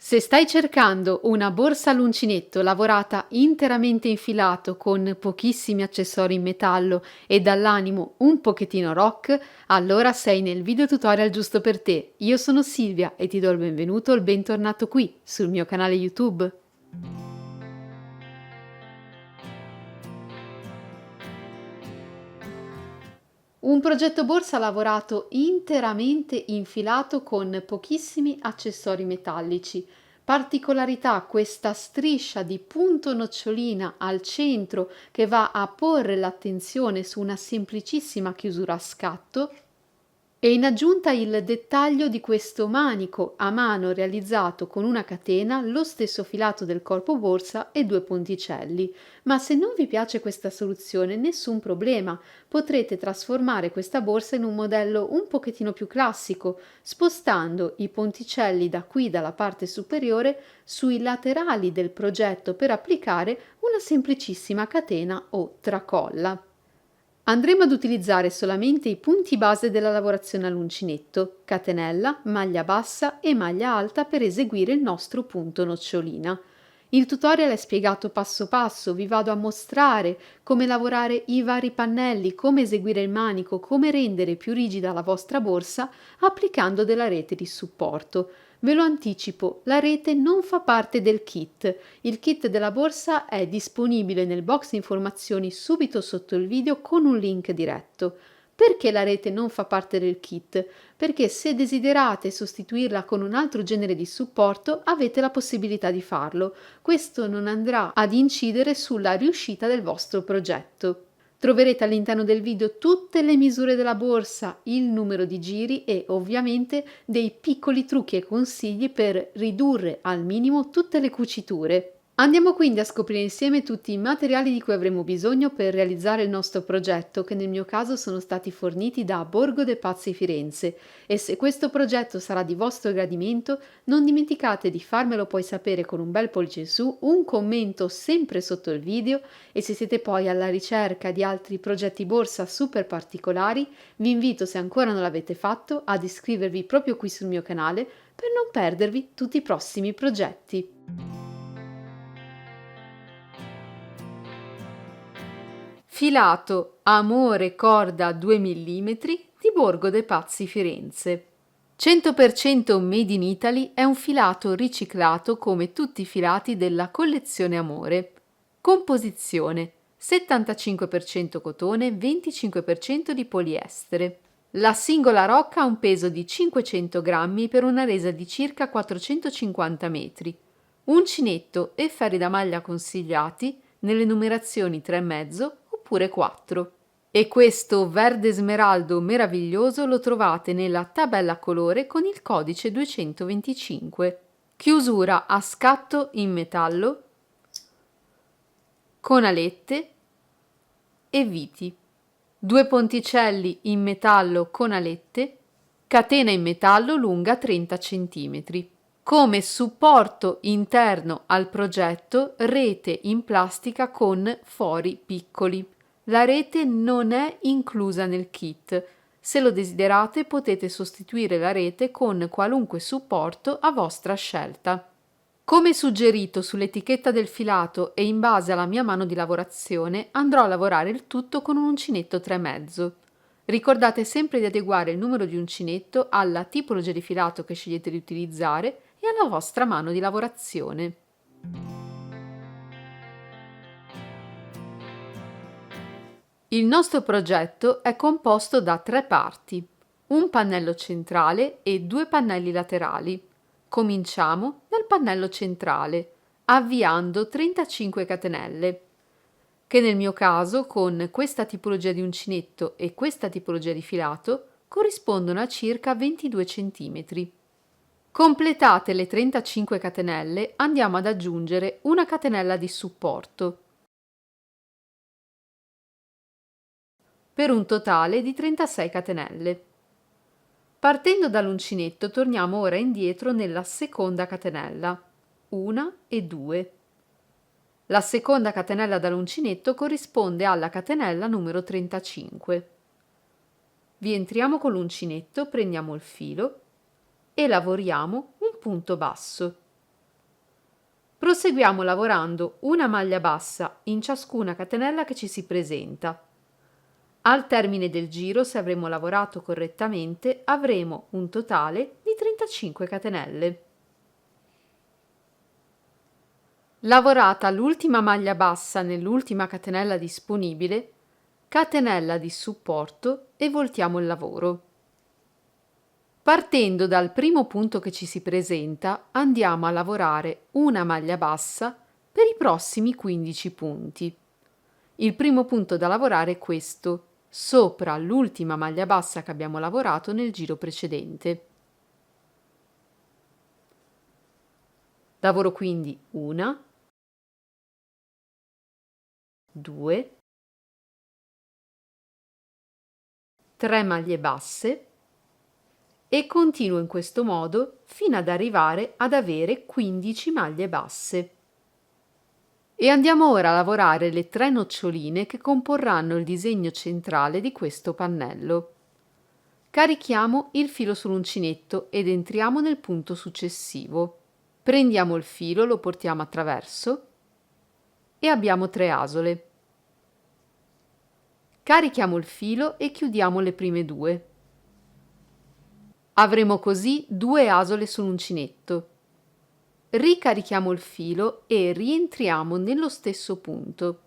Se stai cercando una borsa all'uncinetto lavorata interamente in filato con pochissimi accessori in metallo e dall'animo un pochettino rock, allora sei nel video tutorial giusto per te. Io sono Silvia e ti do il benvenuto o il bentornato qui sul mio canale YouTube. Un progetto borsa lavorato interamente in filato con pochissimi accessori metallici. Particolarità questa striscia di punto nocciolina al centro che va a porre l'attenzione su una semplicissima chiusura a scatto e in aggiunta il dettaglio di questo manico a mano realizzato con una catena, lo stesso filato del corpo borsa e due ponticelli. Ma se non vi piace questa soluzione, nessun problema, potrete trasformare questa borsa in un modello un pochettino più classico, spostando i ponticelli da qui dalla parte superiore sui laterali del progetto per applicare una semplicissima catena o tracolla. Andremo ad utilizzare solamente i punti base della lavorazione all'uncinetto, catenella, maglia bassa e maglia alta per eseguire il nostro punto nocciolina. Il tutorial è spiegato passo passo, vi vado a mostrare come lavorare i vari pannelli, come eseguire il manico, come rendere più rigida la vostra borsa applicando della rete di supporto. Ve lo anticipo, la rete non fa parte del kit. Il kit della borsa è disponibile nel box informazioni subito sotto il video con un link diretto. Perché la rete non fa parte del kit? Perché se desiderate sostituirla con un altro genere di supporto avete la possibilità di farlo. Questo non andrà ad incidere sulla riuscita del vostro progetto. Troverete all'interno del video tutte le misure della borsa, il numero di giri e ovviamente dei piccoli trucchi e consigli per ridurre al minimo tutte le cuciture. Andiamo quindi a scoprire insieme tutti i materiali di cui avremo bisogno per realizzare il nostro progetto, che nel mio caso sono stati forniti da Borgo dei Pazzi Firenze, e se questo progetto sarà di vostro gradimento, non dimenticate di farmelo poi sapere con un bel pollice su, un commento sempre sotto il video, e se siete poi alla ricerca di altri progetti borsa super particolari, vi invito, se ancora non l'avete fatto, ad iscrivervi proprio qui sul mio canale per non perdervi tutti i prossimi progetti. Filato Amore corda 2 mm di Borgo dei Pazzi Firenze. 100% Made in Italy è un filato riciclato come tutti i filati della collezione Amore. Composizione: 75% cotone, 25% di poliestere. La singola rocca ha un peso di 500 grammi per una resa di circa 450 metri. Uncinetto e ferri da maglia consigliati nelle numerazioni 3,5 oppure 4. E questo verde smeraldo meraviglioso lo trovate nella tabella colore con il codice 225. Chiusura a scatto in metallo con alette e viti. Due ponticelli in metallo con alette, catena in metallo lunga 30 cm. Come supporto interno al progetto, rete in plastica con fori piccoli. La rete non è inclusa nel kit. Se lo desiderate potete sostituire la rete con qualunque supporto a vostra scelta. Come suggerito sull'etichetta del filato e in base alla mia mano di lavorazione, andrò a lavorare il tutto con un uncinetto 3,5. Ricordate sempre di adeguare il numero di uncinetto alla tipologia di filato che scegliete di utilizzare e alla vostra mano di lavorazione. Il nostro progetto è composto da 3 parti, un pannello centrale e 2 pannelli laterali. Cominciamo dal pannello centrale, avviando 35 catenelle, che nel mio caso, con questa tipologia di uncinetto e questa tipologia di filato, corrispondono a circa 22 cm. Completate le 35 catenelle, andiamo ad aggiungere una catenella di supporto, per un totale di 36 catenelle. Partendo dall'uncinetto torniamo ora indietro nella seconda catenella, 1 e 2. La seconda catenella dall'uncinetto corrisponde alla catenella numero 35. Vi entriamo con l'uncinetto, prendiamo il filo e lavoriamo un punto basso. Proseguiamo lavorando una maglia bassa in ciascuna catenella che ci si presenta. Al termine del giro, se avremo lavorato correttamente, avremo un totale di 35 catenelle. Lavorata l'ultima maglia bassa nell'ultima catenella disponibile, catenella di supporto e voltiamo il lavoro. Partendo dal primo punto che ci si presenta, andiamo a lavorare una maglia bassa per i prossimi 15 punti. Il primo punto da lavorare è questo, sopra l'ultima maglia bassa che abbiamo lavorato nel giro precedente. Lavoro quindi una, 2, 3 maglie basse e continuo in questo modo fino ad arrivare ad avere 15 maglie basse. E andiamo ora a lavorare le 3 noccioline che comporranno il disegno centrale di questo pannello. Carichiamo il filo sull'uncinetto ed entriamo nel punto successivo. Prendiamo il filo, lo portiamo attraverso e abbiamo 3 asole. Carichiamo il filo e chiudiamo le prime 2. Avremo così 2 asole sull'uncinetto. Ricarichiamo il filo e rientriamo nello stesso punto.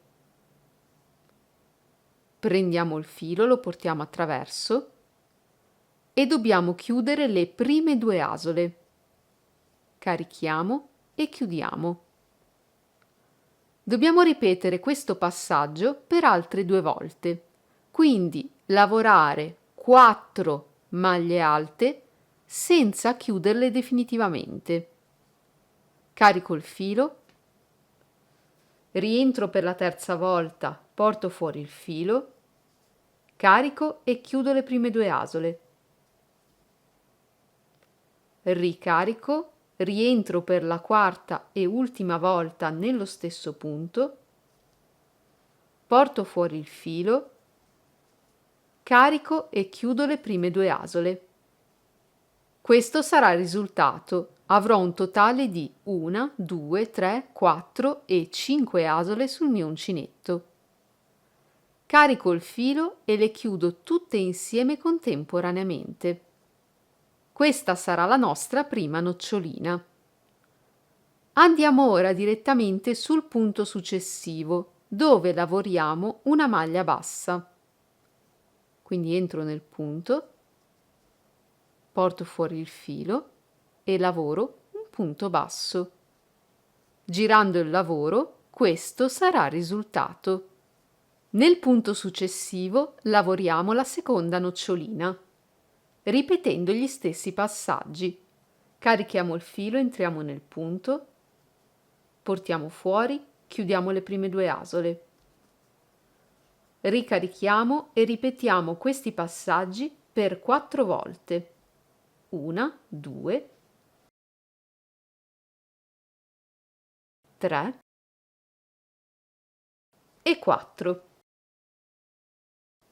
Prendiamo il filo, lo portiamo attraverso e dobbiamo chiudere le prime 2 asole. Carichiamo e chiudiamo. Dobbiamo ripetere questo passaggio per altre 2 volte, quindi lavorare 4 maglie alte senza chiuderle definitivamente. Carico il filo, rientro per la terza volta, porto fuori il filo, carico e chiudo le prime 2 asole. Ricarico, rientro per la quarta e ultima volta nello stesso punto, porto fuori il filo, carico e chiudo le prime 2 asole. Questo sarà il risultato. Avrò un totale di 1, 2, 3, 4 e 5 asole sul mio uncinetto. Carico il filo e le chiudo tutte insieme contemporaneamente. Questa sarà la nostra prima nocciolina. Andiamo ora direttamente sul punto successivo, dove lavoriamo una maglia bassa. Quindi entro nel punto, porto fuori il filo e lavoro un punto basso. Girando il lavoro, questo sarà il risultato. Nel punto successivo lavoriamo la seconda nocciolina, ripetendo gli stessi passaggi. Carichiamo il filo, entriamo nel punto, portiamo fuori, chiudiamo le prime 2 asole. Ricarichiamo e ripetiamo questi passaggi per 4 volte. 1, 2, 3 e 4.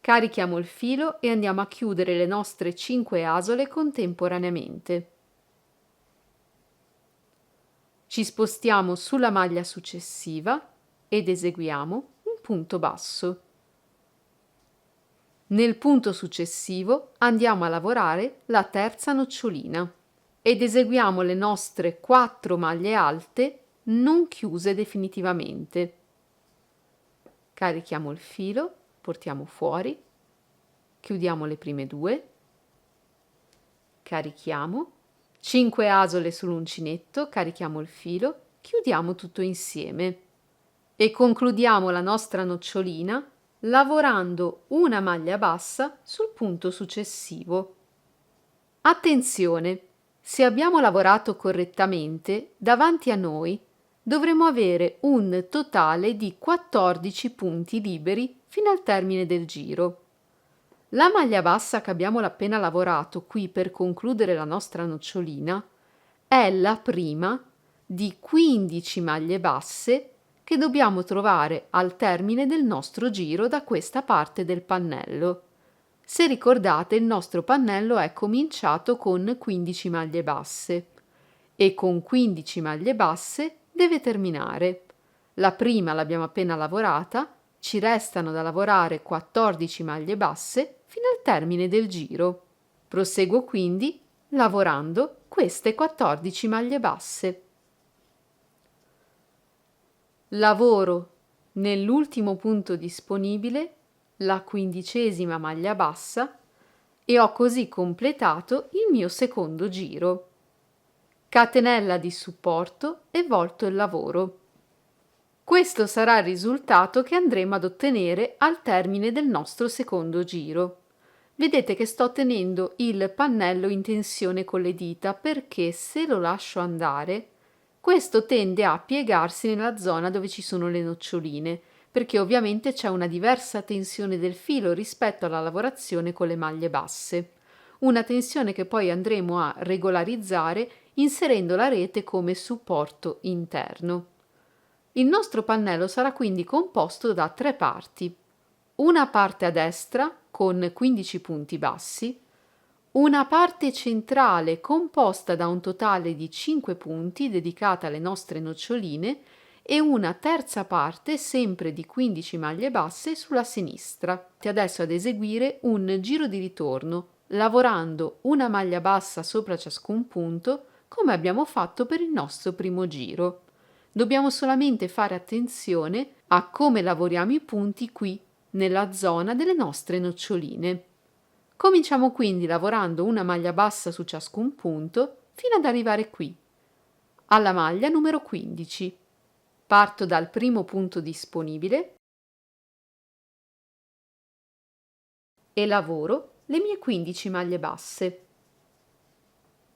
Carichiamo il filo e andiamo a chiudere le nostre 5 asole contemporaneamente. Ci spostiamo sulla maglia successiva ed eseguiamo un punto basso. Nel punto successivo andiamo a lavorare la terza nocciolina ed eseguiamo le nostre 4 maglie alte non chiuse definitivamente. Carichiamo il filo, portiamo fuori, chiudiamo le prime 2, carichiamo, 5 asole sull'uncinetto, carichiamo il filo, chiudiamo tutto insieme e concludiamo la nostra nocciolina lavorando una maglia bassa sul punto successivo. Attenzione! Se abbiamo lavorato correttamente, davanti a noi dovremo avere un totale di 14 punti liberi fino al termine del giro. La maglia bassa che abbiamo appena lavorato qui per concludere la nostra nocciolina è la prima di 15 maglie basse che dobbiamo trovare al termine del nostro giro da questa parte del pannello. Se ricordate, il nostro pannello è cominciato con 15 maglie basse e con 15 maglie basse deve terminare. La prima l'abbiamo appena lavorata, ci restano da lavorare 14 maglie basse fino al termine del giro. Proseguo quindi lavorando queste 14 maglie basse. Lavoro nell'ultimo punto disponibile la 15ª maglia bassa e ho così completato il mio secondo giro. Catenella di supporto e volto il lavoro. Questo sarà il risultato che andremo ad ottenere al termine del nostro secondo giro. Vedete che sto tenendo il pannello in tensione con le dita perché se lo lascio andare, questo tende a piegarsi nella zona dove ci sono le noccioline, perché ovviamente c'è una diversa tensione del filo rispetto alla lavorazione con le maglie basse. Una tensione che poi andremo a regolarizzare inserendo la rete come supporto interno. Il nostro pannello sarà quindi composto da 3 parti. Una parte a destra con 15 punti bassi, una parte centrale composta da un totale di 5 punti dedicata alle nostre noccioline e una terza parte sempre di 15 maglie basse sulla sinistra. Adesso ad eseguire un giro di ritorno, lavorando una maglia bassa sopra ciascun punto come abbiamo fatto per il nostro primo giro. Dobbiamo solamente fare attenzione a come lavoriamo i punti qui nella zona delle nostre noccioline. Cominciamo quindi lavorando una maglia bassa su ciascun punto fino ad arrivare qui, alla maglia numero 15. Parto dal primo punto disponibile e lavoro le mie 15 maglie basse.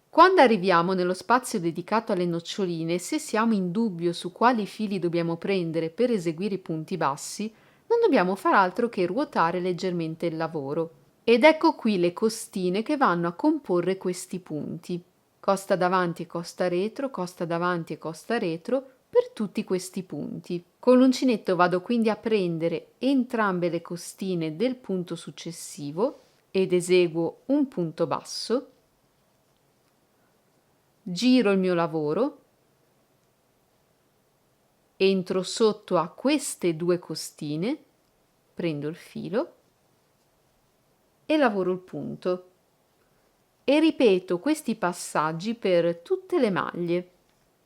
Quando arriviamo nello spazio dedicato alle noccioline, se siamo in dubbio su quali fili dobbiamo prendere per eseguire i punti bassi, non dobbiamo far altro che ruotare leggermente il lavoro. Ed ecco qui le costine che vanno a comporre questi punti. Costa davanti e costa retro, costa davanti e costa retro per tutti questi punti. Con l'uncinetto vado quindi a prendere entrambe le costine del punto successivo ed eseguo un punto basso. Giro il mio lavoro, entro sotto a queste 2 costine, prendo il filo e lavoro il punto e ripeto questi passaggi per tutte le maglie.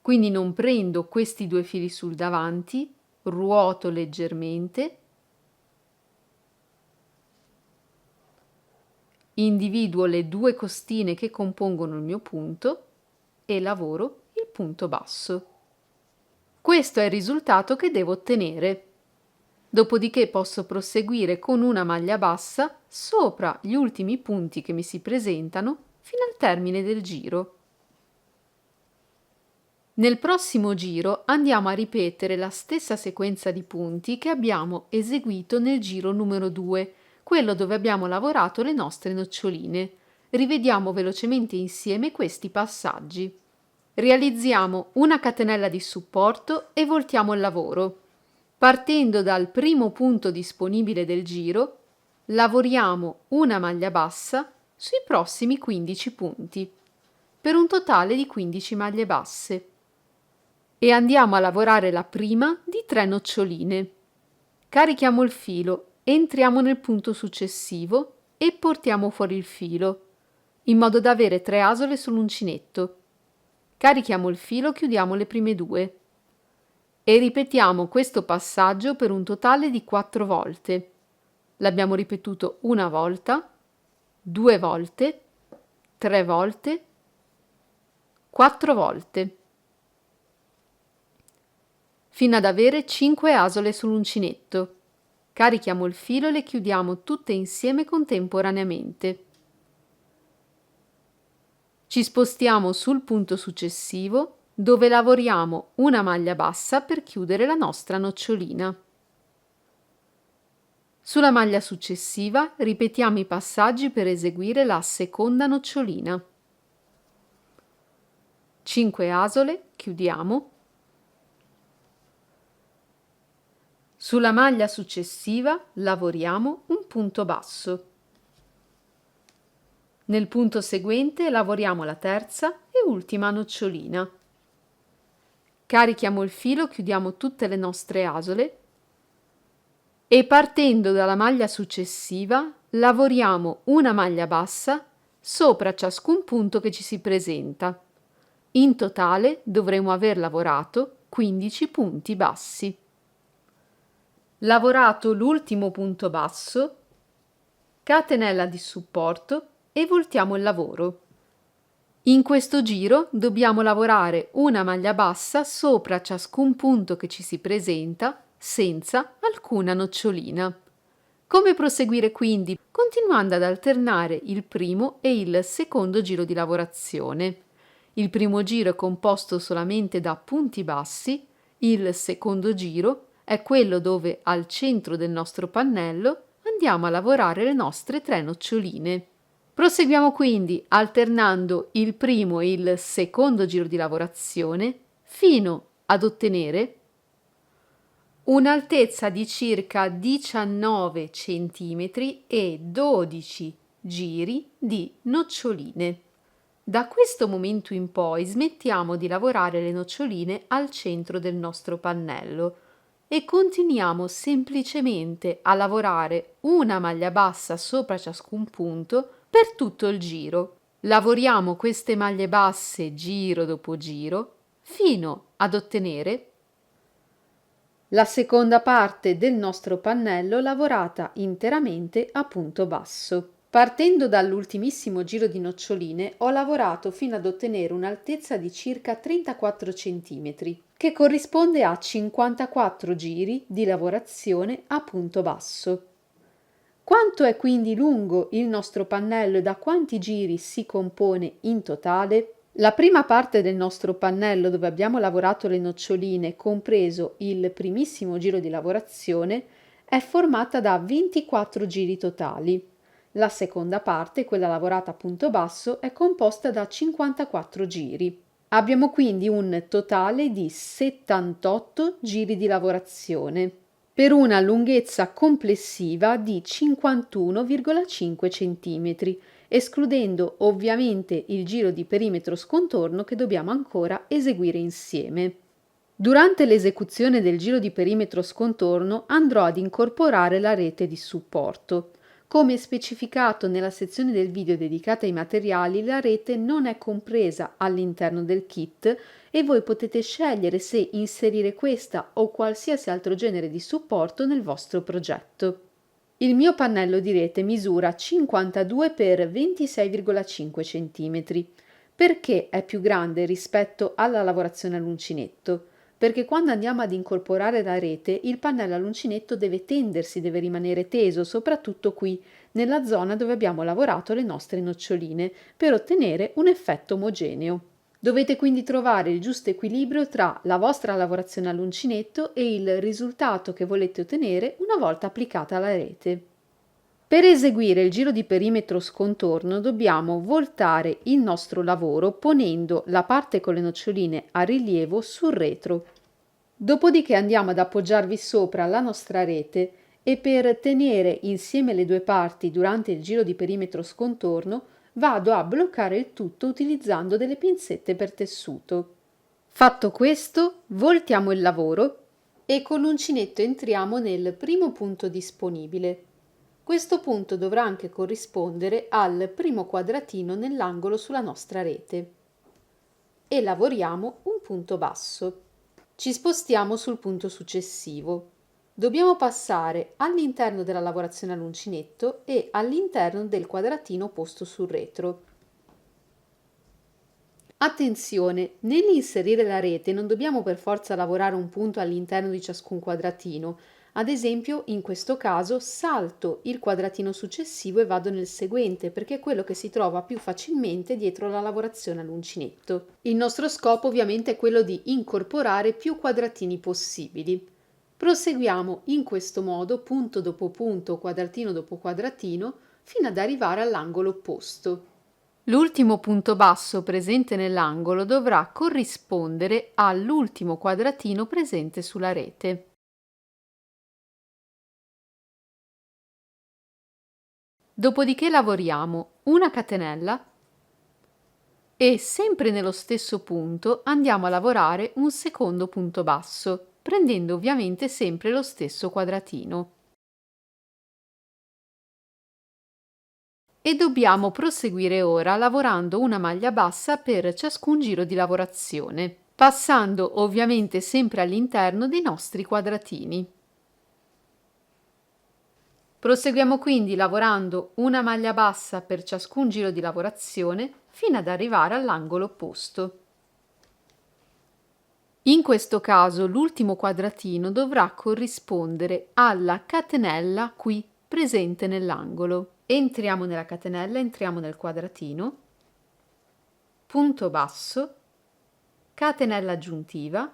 Quindi non prendo questi 2 fili sul davanti, ruoto leggermente, individuo le 2 costine che compongono il mio punto e lavoro il punto basso. Questo è il risultato che devo ottenere. Dopodiché posso proseguire con una maglia bassa sopra gli ultimi punti che mi si presentano fino al termine del giro. Nel prossimo giro andiamo a ripetere la stessa sequenza di punti che abbiamo eseguito nel giro numero 2, quello dove abbiamo lavorato le nostre noccioline. Rivediamo velocemente insieme questi passaggi. Realizziamo una catenella di supporto e voltiamo il lavoro. Partendo dal primo punto disponibile del giro, lavoriamo una maglia bassa sui prossimi 15 punti, per un totale di 15 maglie basse. E andiamo a lavorare la prima di 3 noccioline. Carichiamo il filo, entriamo nel punto successivo e portiamo fuori il filo, in modo da avere 3 asole sull'uncinetto. Carichiamo il filo, chiudiamo le prime 2 e ripetiamo questo passaggio per un totale di 4 volte. L'abbiamo ripetuto una volta, 2 volte, 3 volte, 4 volte, fino ad avere 5 asole sull'uncinetto. Carichiamo il filo e le chiudiamo tutte insieme contemporaneamente. Ci spostiamo sul punto successivo dove lavoriamo una maglia bassa per chiudere la nostra nocciolina. Sulla maglia successiva ripetiamo i passaggi per eseguire la seconda nocciolina. 5 asole, chiudiamo. Sulla maglia successiva lavoriamo un punto basso. Nel punto seguente lavoriamo la terza e ultima nocciolina. Carichiamo il filo, chiudiamo tutte le nostre asole e partendo dalla maglia successiva lavoriamo una maglia bassa sopra ciascun punto che ci si presenta. In totale dovremo aver lavorato 15 punti bassi. Lavorato l'ultimo punto basso, catenella di supporto e voltiamo il lavoro. In questo giro dobbiamo lavorare una maglia bassa sopra ciascun punto che ci si presenta senza alcuna nocciolina. Come proseguire quindi? Continuando ad alternare il primo e il secondo giro di lavorazione. Il primo giro è composto solamente da punti bassi, il secondo giro è quello dove al centro del nostro pannello andiamo a lavorare le nostre 3 noccioline. Proseguiamo quindi alternando il primo e il secondo giro di lavorazione fino ad ottenere un'altezza di circa 19 cm e 12 giri di noccioline. Da questo momento in poi smettiamo di lavorare le noccioline al centro del nostro pannello e continuiamo semplicemente a lavorare una maglia bassa sopra ciascun punto per tutto il giro. Lavoriamo queste maglie basse giro dopo giro fino ad ottenere la seconda parte del nostro pannello lavorata interamente a punto basso. Partendo dall'ultimissimo giro di noccioline ho lavorato fino ad ottenere un'altezza di circa 34 cm, che corrisponde a 54 giri di lavorazione a punto basso. Quanto è quindi lungo il nostro pannello e da quanti giri si compone in totale? La prima parte del nostro pannello dove abbiamo lavorato le noccioline, compreso il primissimo giro di lavorazione, è formata da 24 giri totali. La seconda parte, quella lavorata a punto basso, è composta da 54 giri. Abbiamo quindi un totale di 78 giri di lavorazione, per una lunghezza complessiva di 51,5 cm, escludendo ovviamente il giro di perimetro scontorno che dobbiamo ancora eseguire insieme. Durante l'esecuzione del giro di perimetro scontorno andrò ad incorporare la rete di supporto. Come specificato nella sezione del video dedicata ai materiali, la rete non è compresa all'interno del kit e voi potete scegliere se inserire questa o qualsiasi altro genere di supporto nel vostro progetto. Il mio pannello di rete misura 52 x 26,5 cm. Perché è più grande rispetto alla lavorazione all'uncinetto? Perché quando andiamo ad incorporare la rete, il pannello all'uncinetto deve tendersi, deve rimanere teso, soprattutto qui, nella zona dove abbiamo lavorato le nostre noccioline, per ottenere un effetto omogeneo. Dovete quindi trovare il giusto equilibrio tra la vostra lavorazione all'uncinetto e il risultato che volete ottenere una volta applicata la rete. Per eseguire il giro di perimetro scontorno dobbiamo voltare il nostro lavoro ponendo la parte con le noccioline a rilievo sul retro. Dopodiché andiamo ad appoggiarvi sopra la nostra rete e per tenere insieme le due parti durante il giro di perimetro scontorno vado a bloccare il tutto utilizzando delle pinzette per tessuto. Fatto questo, voltiamo il lavoro e con l'uncinetto entriamo nel primo punto disponibile. Questo punto dovrà anche corrispondere al primo quadratino nell'angolo sulla nostra rete e lavoriamo un punto basso. Ci spostiamo sul punto successivo. Dobbiamo passare all'interno della lavorazione all'uncinetto e all'interno del quadratino posto sul retro. Attenzione, nell'inserire la rete non dobbiamo per forza lavorare un punto all'interno di ciascun quadratino. Ad esempio, in questo caso salto il quadratino successivo e vado nel seguente perché è quello che si trova più facilmente dietro la lavorazione all'uncinetto. Il nostro scopo ovviamente è quello di incorporare più quadratini possibili. Proseguiamo in questo modo, punto dopo punto, quadratino dopo quadratino, fino ad arrivare all'angolo opposto. L'ultimo punto basso presente nell'angolo dovrà corrispondere all'ultimo quadratino presente sulla rete. Dopodiché lavoriamo una catenella e sempre nello stesso punto andiamo a lavorare un secondo punto basso, prendendo ovviamente sempre lo stesso quadratino. E dobbiamo proseguire ora lavorando una maglia bassa per ciascun giro di lavorazione, passando ovviamente sempre all'interno dei nostri quadratini. Proseguiamo quindi lavorando una maglia bassa per ciascun giro di lavorazione fino ad arrivare all'angolo opposto. In questo caso l'ultimo quadratino dovrà corrispondere alla catenella qui presente nell'angolo. Entriamo nella catenella, entriamo nel quadratino, punto basso, catenella aggiuntiva,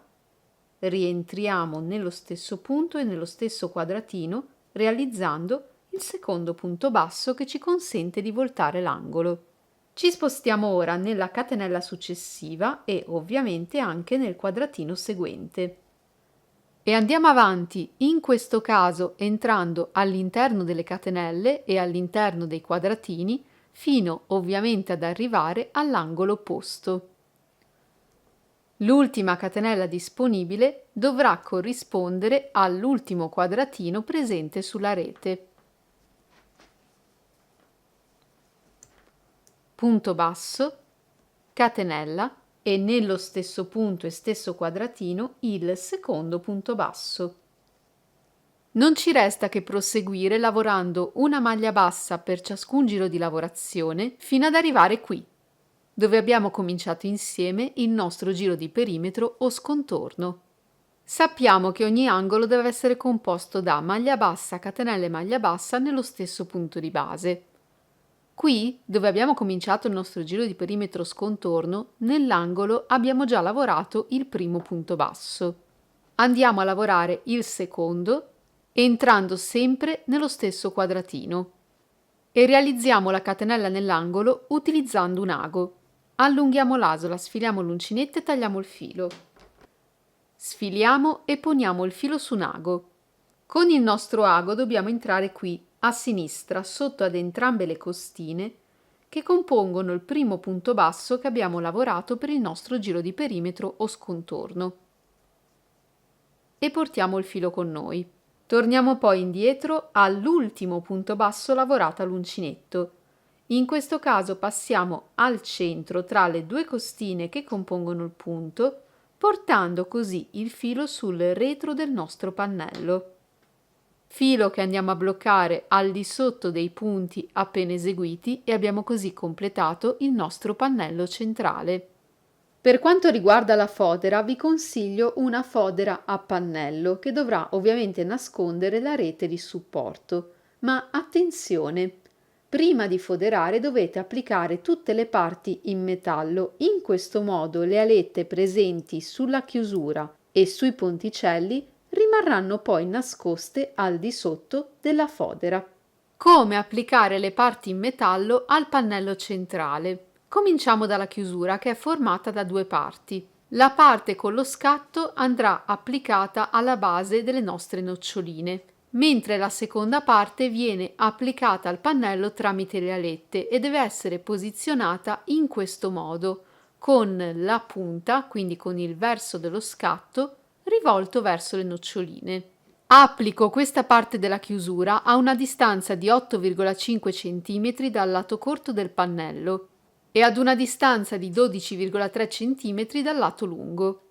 rientriamo nello stesso punto e nello stesso quadratino realizzando il secondo punto basso che ci consente di voltare l'angolo. Ci spostiamo ora nella catenella successiva e ovviamente anche nel quadratino seguente. E andiamo avanti, in questo caso entrando all'interno delle catenelle e all'interno dei quadratini, fino ovviamente ad arrivare all'angolo opposto. L'ultima catenella disponibile dovrà corrispondere all'ultimo quadratino presente sulla rete. Punto basso, catenella e nello stesso punto e stesso quadratino il secondo punto basso. Non ci resta che proseguire lavorando una maglia bassa per ciascun giro di lavorazione fino ad arrivare qui, dove abbiamo cominciato insieme il nostro giro di perimetro o scontorno. Sappiamo che ogni angolo deve essere composto da maglia bassa, catenella e maglia bassa nello stesso punto di base. Qui, dove abbiamo cominciato il nostro giro di perimetro scontorno, nell'angolo abbiamo già lavorato il primo punto basso. Andiamo a lavorare il secondo, entrando sempre nello stesso quadratino. E realizziamo la catenella nell'angolo utilizzando un ago. Allunghiamo l'asola, sfiliamo l'uncinetto e tagliamo il filo. Sfiliamo e poniamo il filo su un ago. Con il nostro ago dobbiamo entrare qui, a sinistra, sotto ad entrambe le costine che compongono il primo punto basso che abbiamo lavorato per il nostro giro di perimetro o scontorno. E portiamo il filo con noi. Torniamo poi indietro all'ultimo punto basso lavorato all'uncinetto. In questo caso passiamo al centro tra le due costine che compongono il punto, portando così il filo sul retro del nostro pannello. Filo che andiamo a bloccare al di sotto dei punti appena eseguiti e abbiamo così completato il nostro pannello centrale. Per quanto riguarda la fodera, vi consiglio una fodera a pannello che dovrà ovviamente nascondere la rete di supporto. Ma attenzione! Prima di foderare dovete applicare tutte le parti in metallo, in questo modo le alette presenti sulla chiusura e sui ponticelli rimarranno poi nascoste al di sotto della fodera. Come applicare le parti in metallo al pannello centrale? Cominciamo dalla chiusura che è formata da due parti. La parte con lo scatto andrà applicata alla base delle nostre noccioline, mentre la seconda parte viene applicata al pannello tramite le alette e deve essere posizionata in questo modo, con la punta, quindi con il verso dello scatto, rivolto verso le noccioline. Applico questa parte della chiusura a una distanza di 8,5 cm dal lato corto del pannello e ad una distanza di 12,3 cm dal lato lungo.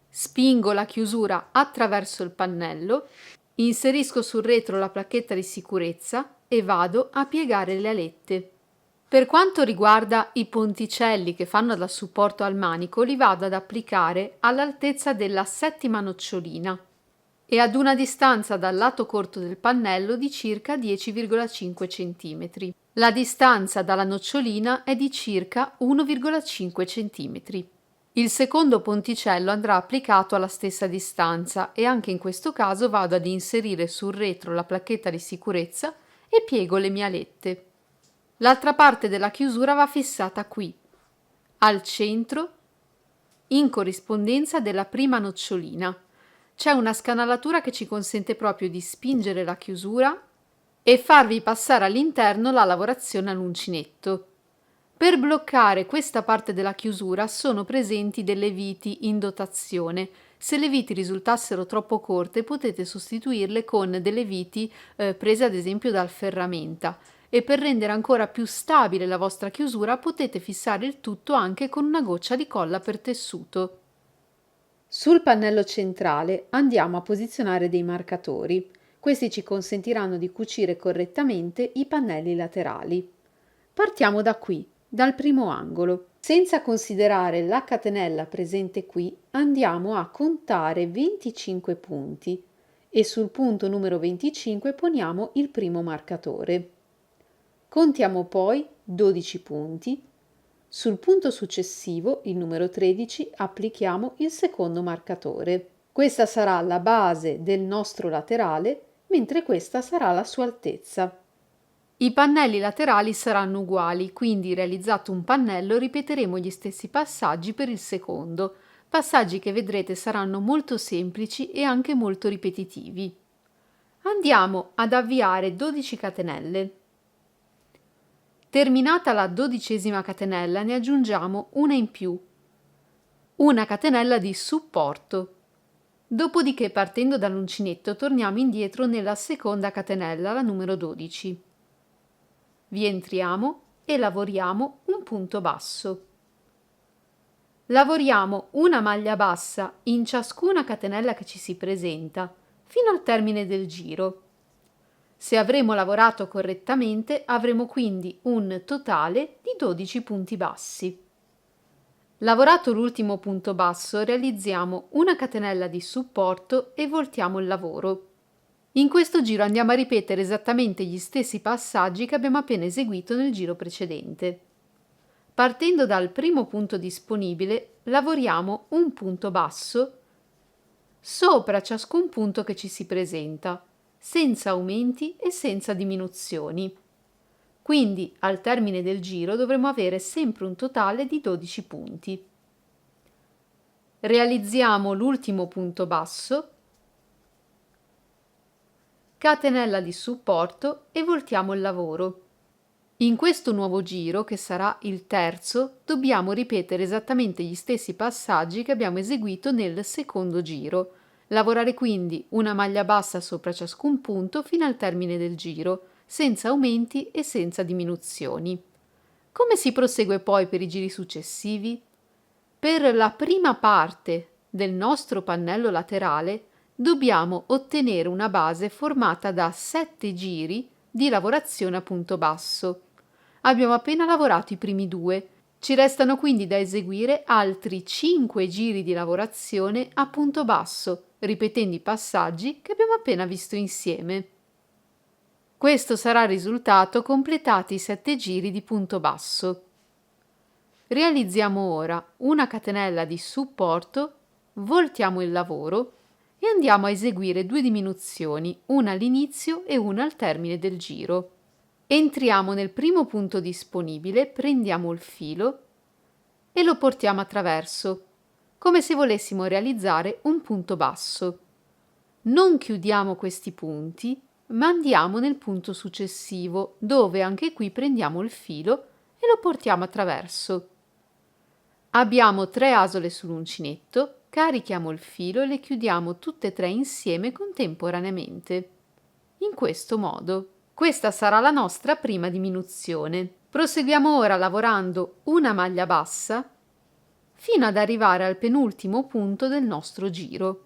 Spingo la chiusura attraverso il pannello, inserisco sul retro la placchetta di sicurezza e vado a piegare le alette. Per quanto riguarda i ponticelli che fanno da supporto al manico, li vado ad applicare all'altezza della settima nocciolina e ad una distanza dal lato corto del pannello di circa 10,5 cm. La distanza dalla nocciolina è di circa 1,5 cm. Il secondo ponticello andrà applicato alla stessa distanza e anche in questo caso vado ad inserire sul retro la placchetta di sicurezza e piego le mie alette. L'altra parte della chiusura va fissata qui, al centro, in corrispondenza della prima nocciolina. C'è una scanalatura che ci consente proprio di spingere la chiusura e farvi passare all'interno la lavorazione all'uncinetto. Per bloccare questa parte della chiusura sono presenti delle viti in dotazione. Se le viti risultassero troppo corte, potete sostituirle con delle viti prese ad esempio dal ferramenta. E per rendere ancora più stabile la vostra chiusura potete fissare il tutto anche con una goccia di colla per tessuto. Sul pannello centrale andiamo a posizionare dei marcatori. Questi ci consentiranno di cucire correttamente i pannelli laterali. Partiamo da qui, dal primo angolo. Senza considerare la catenella presente qui, andiamo a contare 25 punti e sul punto numero 25 poniamo il primo marcatore. Contiamo poi 12 punti. Sul punto successivo, il numero 13, applichiamo il secondo marcatore. Questa sarà la base del nostro laterale, mentre questa sarà la sua altezza. I pannelli laterali saranno uguali, quindi realizzato un pannello ripeteremo gli stessi passaggi per il secondo, passaggi che vedrete saranno molto semplici e anche molto ripetitivi. Andiamo ad avviare 12 catenelle. Terminata la 12ª catenella ne aggiungiamo una in più, una catenella di supporto. Dopodiché partendo dall'uncinetto torniamo indietro nella seconda catenella, la numero 12. Vi entriamo e lavoriamo un punto basso. Lavoriamo una maglia bassa in ciascuna catenella che ci si presenta fino al termine del giro. Se avremo lavorato correttamente avremo quindi un totale di 12 punti bassi. Lavorato l'ultimo punto basso realizziamo una catenella di supporto e voltiamo il lavoro. In questo giro andiamo a ripetere esattamente gli stessi passaggi che abbiamo appena eseguito nel giro precedente. Partendo dal primo punto disponibile, lavoriamo un punto basso sopra ciascun punto che ci si presenta, senza aumenti e senza diminuzioni. Quindi al termine del giro dovremo avere sempre un totale di 12 punti. Realizziamo l'ultimo punto basso, catenella di supporto e voltiamo il lavoro. In questo nuovo giro, che sarà il terzo, dobbiamo ripetere esattamente gli stessi passaggi che abbiamo eseguito nel secondo giro. Lavorare quindi una maglia bassa sopra ciascun punto fino al termine del giro, senza aumenti e senza diminuzioni. Come si prosegue poi per i giri successivi? Per la prima parte del nostro pannello laterale dobbiamo ottenere una base formata da 7 giri di lavorazione a punto basso. Abbiamo appena lavorato i primi 2, ci restano quindi da eseguire altri 5 giri di lavorazione a punto basso, ripetendo i passaggi che abbiamo appena visto insieme. Questo sarà il risultato completati i 7 giri di punto basso. Realizziamo ora una catenella di supporto, voltiamo il lavoro e andiamo a eseguire 2 diminuzioni, una all'inizio e una al termine del giro. Entriamo nel primo punto disponibile, prendiamo il filo e lo portiamo attraverso, come se volessimo realizzare un punto basso. Non chiudiamo questi punti, ma andiamo nel punto successivo, dove anche qui prendiamo il filo e lo portiamo attraverso. Abbiamo 3 asole sull'uncinetto, carichiamo il filo e le chiudiamo tutte e 3 insieme contemporaneamente. In questo modo. Questa sarà la nostra prima diminuzione. Proseguiamo ora lavorando una maglia bassa fino ad arrivare al penultimo punto del nostro giro.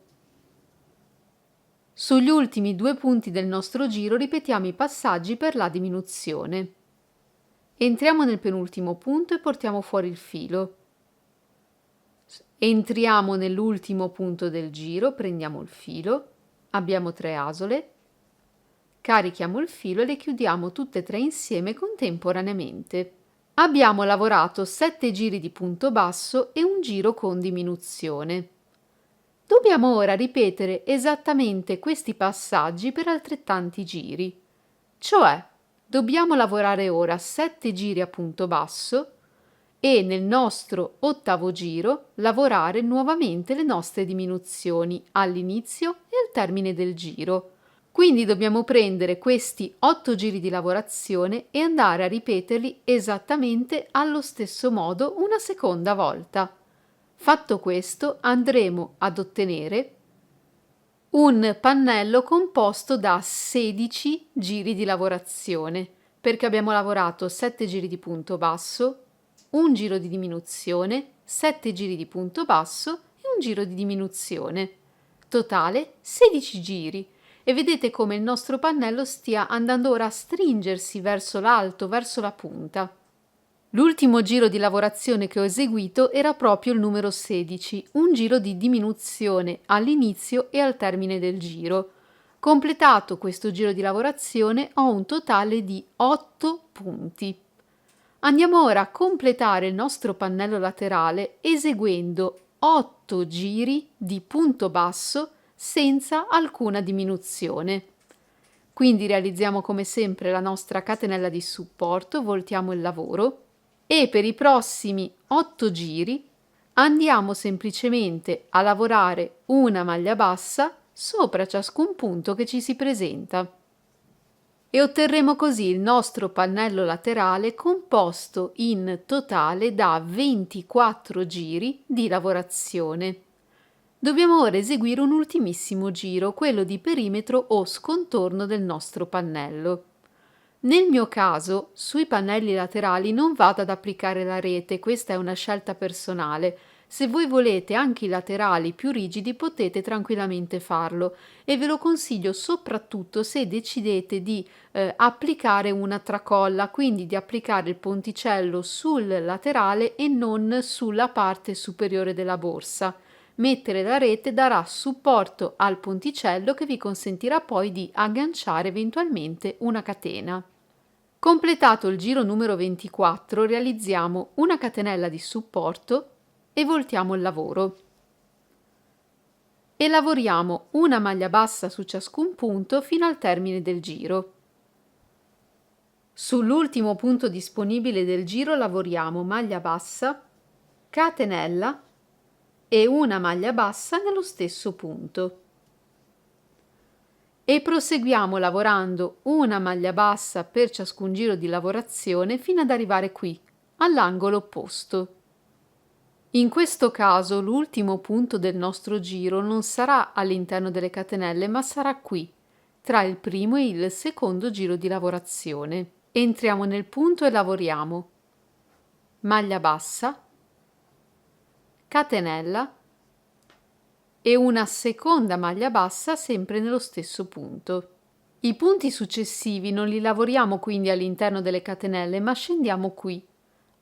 Sugli ultimi 2 punti del nostro giro ripetiamo i passaggi per la diminuzione. Entriamo nel penultimo punto e portiamo fuori il filo. Entriamo nell'ultimo punto del giro, prendiamo il filo, abbiamo 3 asole, carichiamo il filo e le chiudiamo tutte e 3 insieme contemporaneamente. Abbiamo lavorato 7 giri di punto basso e un giro con diminuzione. Dobbiamo ora ripetere esattamente questi passaggi per altrettanti giri, cioè dobbiamo lavorare ora 7 giri a punto basso e nel nostro ottavo giro lavorare nuovamente le nostre diminuzioni all'inizio e al termine del giro. Quindi dobbiamo prendere questi 8 giri di lavorazione e andare a ripeterli esattamente allo stesso modo una seconda volta. Fatto questo, andremo ad ottenere un pannello composto da 16 giri di lavorazione, perché abbiamo lavorato 7 giri di punto basso, un giro di diminuzione, 7 giri di punto basso e un giro di diminuzione. Totale 16 giri. E vedete come il nostro pannello stia andando ora a stringersi verso l'alto, verso la punta. L'ultimo giro di lavorazione che ho eseguito era proprio il numero 16, un giro di diminuzione all'inizio e al termine del giro. Completato questo giro di lavorazione ho un totale di 8 punti. Andiamo ora a completare il nostro pannello laterale eseguendo 8 giri di punto basso senza alcuna diminuzione. Quindi realizziamo come sempre la nostra catenella di supporto, voltiamo il lavoro e per i prossimi 8 giri andiamo semplicemente a lavorare una maglia bassa sopra ciascun punto che ci si presenta e otterremo così il nostro pannello laterale composto in totale da 24 giri di lavorazione. Dobbiamo ora eseguire un ultimissimo giro, quello di perimetro o scontorno del nostro pannello. Nel mio caso, sui pannelli laterali non vado ad applicare la rete, questa è una scelta personale. Se voi volete anche i laterali più rigidi potete tranquillamente farlo e ve lo consiglio soprattutto se decidete di applicare una tracolla, quindi di applicare il ponticello sul laterale e non sulla parte superiore della borsa. Mettere la rete darà supporto al ponticello che vi consentirà poi di agganciare eventualmente una catena. Completato il giro numero 24, realizziamo una catenella di supporto e voltiamo il lavoro. E lavoriamo una maglia bassa su ciascun punto fino al termine del giro. Sull'ultimo punto disponibile del giro lavoriamo maglia bassa, catenella e una maglia bassa nello stesso punto. E proseguiamo lavorando una maglia bassa per ciascun giro di lavorazione fino ad arrivare qui, all'angolo opposto. In questo caso l'ultimo punto del nostro giro non sarà all'interno delle catenelle, ma sarà qui, tra il primo e il secondo giro di lavorazione. Entriamo nel punto e lavoriamo maglia bassa, catenella e una seconda maglia bassa sempre nello stesso punto. I punti successivi non li lavoriamo quindi all'interno delle catenelle, ma scendiamo qui,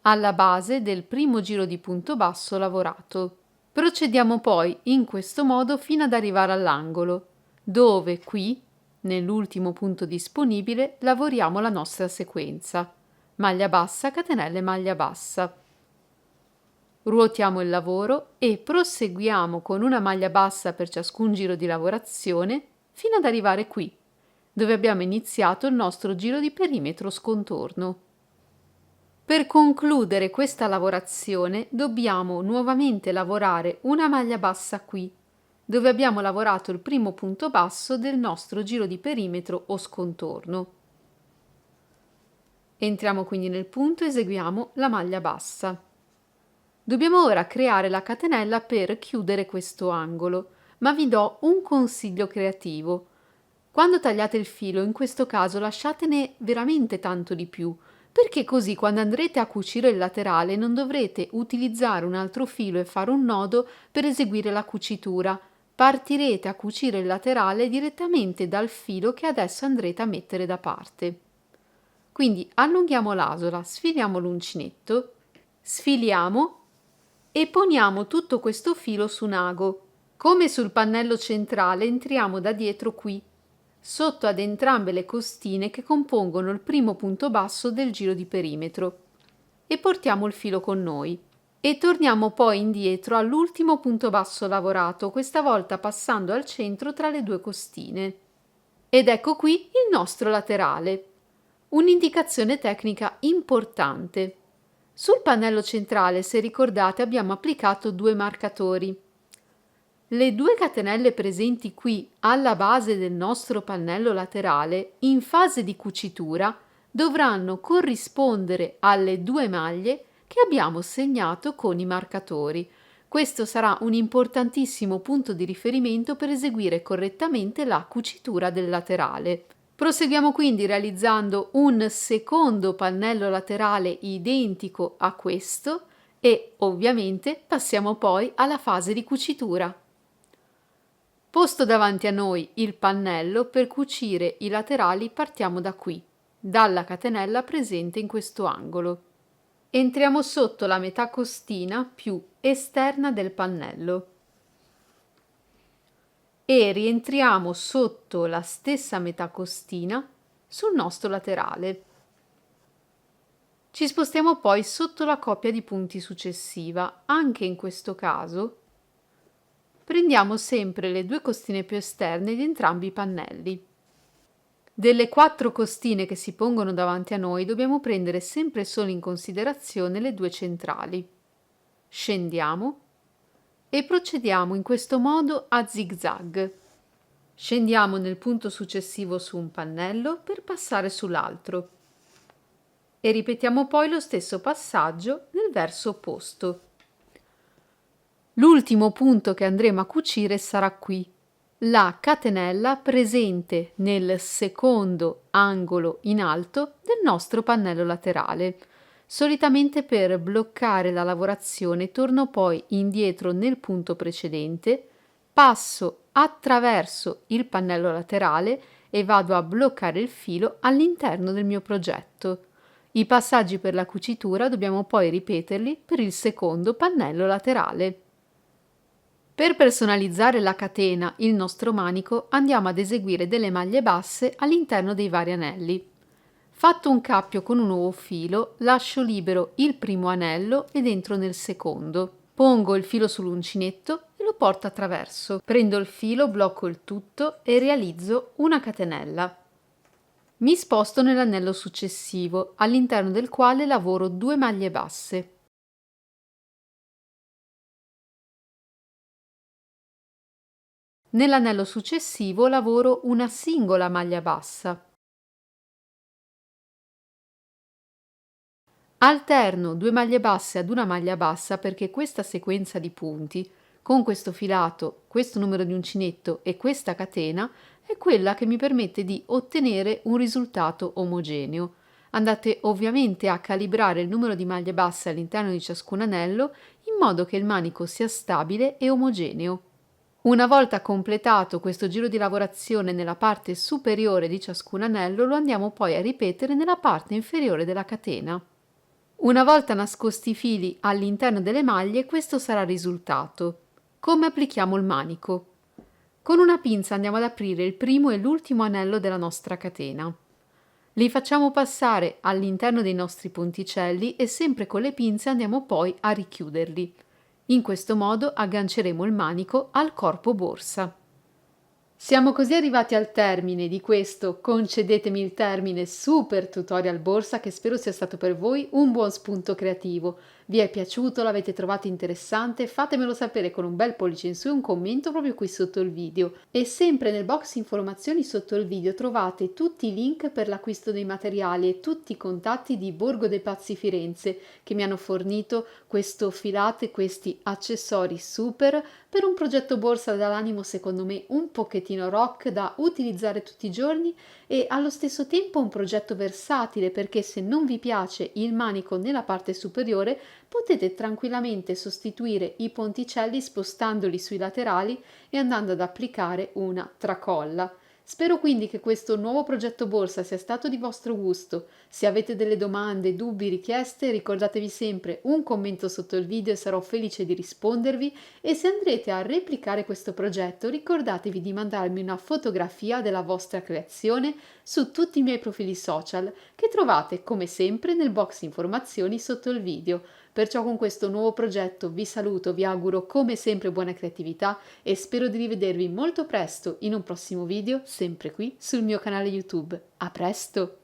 alla base del primo giro di punto basso lavorato. Procediamo poi in questo modo fino ad arrivare all'angolo, dove qui, nell'ultimo punto disponibile, lavoriamo la nostra sequenza: maglia bassa, catenella e maglia bassa. Ruotiamo il lavoro e proseguiamo con una maglia bassa per ciascun giro di lavorazione fino ad arrivare qui, dove abbiamo iniziato il nostro giro di perimetro scontorno. Per concludere questa lavorazione dobbiamo nuovamente lavorare una maglia bassa qui, dove abbiamo lavorato il primo punto basso del nostro giro di perimetro o scontorno. Entriamo quindi nel punto e eseguiamo la maglia bassa. Dobbiamo ora creare la catenella per chiudere questo angolo, ma vi do un consiglio creativo. Quando tagliate il filo, in questo caso lasciatene veramente tanto di più, perché così quando andrete a cucire il laterale non dovrete utilizzare un altro filo e fare un nodo per eseguire la cucitura. Partirete a cucire il laterale direttamente dal filo che adesso andrete a mettere da parte. Quindi allunghiamo l'asola, sfiliamo l'uncinetto, sfiliamo e poniamo tutto questo filo su un ago. Come sul pannello centrale entriamo da dietro qui, sotto ad entrambe le costine che compongono il primo punto basso del giro di perimetro, e portiamo il filo con noi. E torniamo poi indietro all'ultimo punto basso lavorato, questa volta passando al centro tra le due costine. Ed ecco qui il nostro laterale. Un'indicazione tecnica importante. Sul pannello centrale, se ricordate, abbiamo applicato due marcatori. Le 2 catenelle presenti qui alla base del nostro pannello laterale in fase di cucitura dovranno corrispondere alle 2 maglie che abbiamo segnato con i marcatori. Questo sarà un importantissimo punto di riferimento per eseguire correttamente la cucitura del laterale. Proseguiamo quindi realizzando un secondo pannello laterale identico a questo e ovviamente passiamo poi alla fase di cucitura. Posto davanti a noi il pannello, per cucire i laterali partiamo da qui, dalla catenella presente in questo angolo. Entriamo sotto la metà costina più esterna del pannello e rientriamo sotto la stessa metà costina sul nostro laterale. Ci spostiamo poi sotto la coppia di punti successiva. Anche in questo caso prendiamo sempre le 2 costine più esterne di entrambi i pannelli. Delle 4 costine che si pongono davanti a noi dobbiamo prendere sempre solo in considerazione le 2 centrali. Scendiamo e procediamo in questo modo a zig-zag. Scendiamo nel punto successivo su un pannello per passare sull'altro e ripetiamo poi lo stesso passaggio nel verso opposto. L'ultimo punto che andremo a cucire sarà qui, la catenella presente nel secondo angolo in alto del nostro pannello laterale. Solitamente per bloccare la lavorazione torno poi indietro nel punto precedente, passo attraverso il pannello laterale e vado a bloccare il filo all'interno del mio progetto. I passaggi per la cucitura dobbiamo poi ripeterli per il secondo pannello laterale. Per personalizzare la catena, il nostro manico, andiamo ad eseguire delle maglie basse all'interno dei vari anelli. Fatto un cappio con un nuovo filo, lascio libero il primo anello ed entro nel secondo. Pongo il filo sull'uncinetto e lo porto attraverso. Prendo il filo, blocco il tutto e realizzo una catenella. Mi sposto nell'anello successivo, all'interno del quale lavoro 2 maglie basse. Nell'anello successivo lavoro una singola maglia bassa. Alterno 2 maglie basse ad una maglia bassa perché questa sequenza di punti, con questo filato, questo numero di uncinetto e questa catena, è quella che mi permette di ottenere un risultato omogeneo. Andate ovviamente a calibrare il numero di maglie basse all'interno di ciascun anello in modo che il manico sia stabile e omogeneo. Una volta completato questo giro di lavorazione nella parte superiore di ciascun anello, lo andiamo poi a ripetere nella parte inferiore della catena. Una volta nascosti i fili all'interno delle maglie, questo sarà il risultato. Come applichiamo il manico? Con una pinza andiamo ad aprire il primo e l'ultimo anello della nostra catena. Li facciamo passare all'interno dei nostri ponticelli e sempre con le pinze andiamo poi a richiuderli. In questo modo agganceremo il manico al corpo borsa. Siamo così arrivati al termine di questo, concedetemi il termine, super tutorial borsa che spero sia stato per voi un buon spunto creativo. Vi è piaciuto? L'avete trovato interessante? Fatemelo sapere con un bel pollice in su e un commento proprio qui sotto il video. E sempre nel box informazioni sotto il video trovate tutti i link per l'acquisto dei materiali e tutti i contatti di Borgo dei Pazzi Firenze che mi hanno fornito questo filato e questi accessori super per un progetto borsa dall'animo secondo me un pochettino rock da utilizzare tutti i giorni e allo stesso tempo un progetto versatile perché se non vi piace il manico nella parte superiore potete tranquillamente sostituire i ponticelli spostandoli sui laterali e andando ad applicare una tracolla. Spero quindi che questo nuovo progetto borsa sia stato di vostro gusto. Se avete delle domande, dubbi, richieste, ricordatevi sempre un commento sotto il video e sarò felice di rispondervi e se andrete a replicare questo progetto ricordatevi di mandarmi una fotografia della vostra creazione su tutti i miei profili social che trovate come sempre nel box informazioni sotto il video. Perciò con questo nuovo progetto vi saluto, vi auguro come sempre buona creatività e spero di rivedervi molto presto in un prossimo video, sempre qui sul mio canale YouTube. A presto!